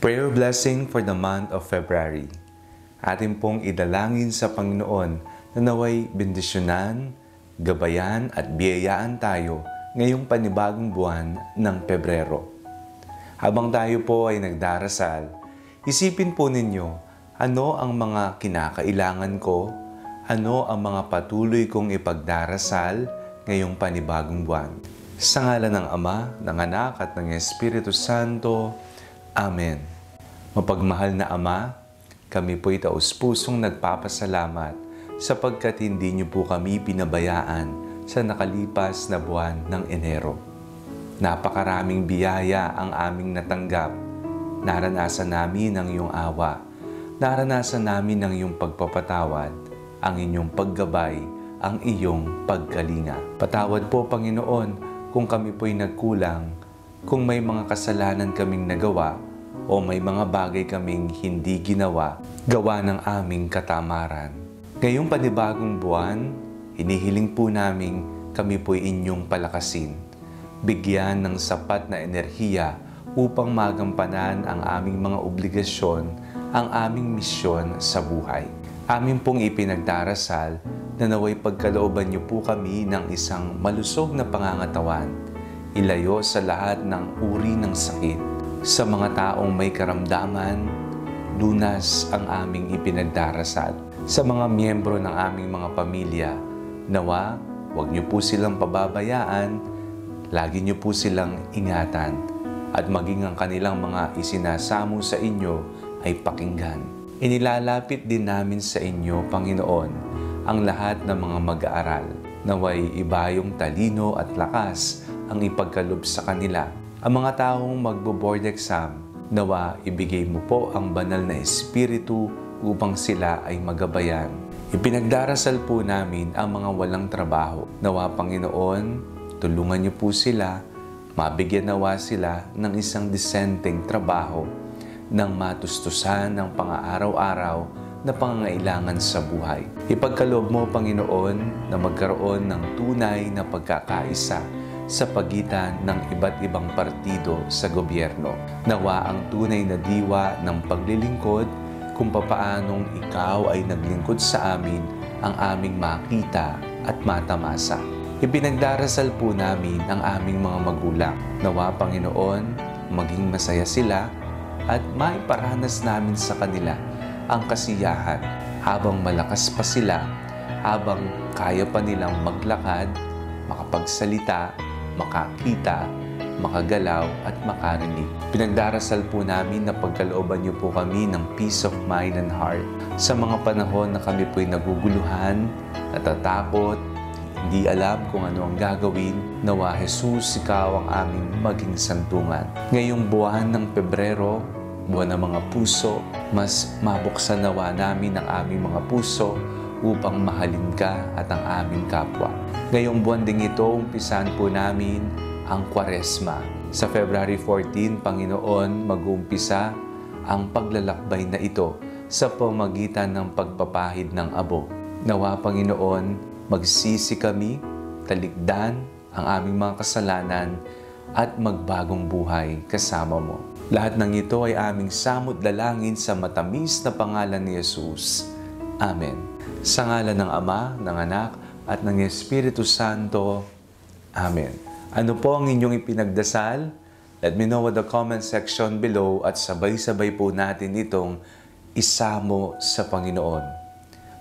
Prayer blessing for the month of February. Atin pong idalangin sa Panginoon na naway bendisyonan, gabayan at biyayaan tayo ngayong panibagong buwan ng Pebrero. Habang tayo po ay nagdarasal, isipin po ninyo ano ang mga kinakailangan ko, ano ang mga patuloy kong ipagdarasal ngayong panibagong buwan. Sa ngalan ng Ama, ng Anak at ng Espiritu Santo. Amen. Mapagmahal na Ama, kami po'y taus-pusong nagpapasalamat sapagkat hindi niyo po kami pinabayaan sa nakalipas na buwan ng Enero. Napakaraming biyaya ang aming natanggap. Naranasan namin ang iyong awa. Naranasan namin ang iyong pagpapatawad, ang inyong paggabay, ang iyong pagkalinga. Patawad po, Panginoon, kung kami po'y nagkulang, kung may mga kasalanan kaming nagawa, o may mga bagay kaming hindi ginawa, gawa ng aming katamaran. Ngayong panibagong buwan, hinihiling po namin kami po'y inyong palakasin, bigyan ng sapat na enerhiya upang magampanan ang aming mga obligasyon, ang aming misyon sa buhay. Amin pong ipinagdarasal na naway pagkalooban niyo po kami ng isang malusog na pangangatawan, ilayo sa lahat ng uri ng sakit. Sa mga taong may karamdaman, lunas ang aming ipinagdarasal. Sa mga miyembro ng aming mga pamilya, nawa, huwag niyo po silang pababayaan, lagi niyo po silang ingatan, at maging ang kanilang mga isinasamo sa inyo ay pakinggan. Inilalapit din namin sa inyo, Panginoon, ang lahat ng mga mag-aaral. Naway ibayong talino at lakas ang ipagkalob sa kanila. Ang mga taong magbo-board exam, nawa ibigay mo po ang banal na espiritu upang sila ay magabayan. Ipinagdarasal po namin ang mga walang trabaho. Nawa, Panginoon, tulungan niyo po sila, mabigyan nawa sila ng isang disenteng trabaho, ng matustusan ng pang-araw-araw na pangangailangan sa buhay. Ipagkaloob mo, Panginoon, na magkaroon ng tunay na pagkakaisa sa pagitan ng iba't ibang partido sa gobyerno. Nawa ang tunay na diwa ng paglilingkod kung papaanong ikaw ay naglingkod sa amin ang aming makita at matamasa. Ipinagdarasal po namin ang aming mga magulang. Nawa, Panginoon, maging masaya sila at maiparanas namin sa kanila ang kasiyahan habang malakas pa sila, habang kaya pa nilang maglakad, makapagsalita, makakita, makagalaw at makarinig. Pinagdarasal po namin na pagkalooban niyo po kami ng peace of mind and heart. Sa mga panahon na kami po'y naguguluhan, natatakot, hindi alam kung ano ang gagawin, nawa Jesus, ikaw ang aming maging santungan. Ngayong buwan ng Pebrero, buwan ng mga puso, mas mabuksan nawa namin ang aming mga puso upang mahalin ka at ang aming kapwa. Ngayong buwan ding ito, umpisan po namin ang Kwaresma. Sa February 14, Panginoon, mag-uumpisa ang paglalakbay na ito sa pamagitan ng pagpapahid ng abo. Nawa, Panginoon, magsisi kami, talikdan ang aming mga kasalanan at magbagong buhay kasama mo. Lahat ng ito ay aming samot dalangin sa matamis na pangalan ni Jesus. Amen. Sa ngalan ng Ama, ng Anak, at ng Espiritu Santo. Amen. Ano po ang inyong ipinagdasal? Let me know at the comment section below at sabay-sabay po natin itong isamo sa Panginoon.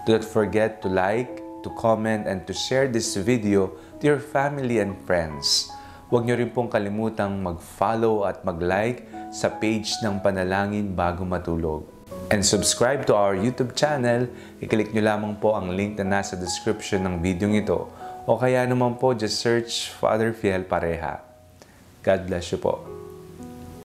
Do not forget to like, to comment, and to share this video to your family and friends. Huwag niyo rin pong kalimutang mag-follow at mag-like sa page ng Panalangin Bago Matulog. And subscribe to our YouTube channel. I-click nyo lamang po ang link na nasa description ng video ito. O kaya naman po, just search Father Fiel Pareha. God bless you po.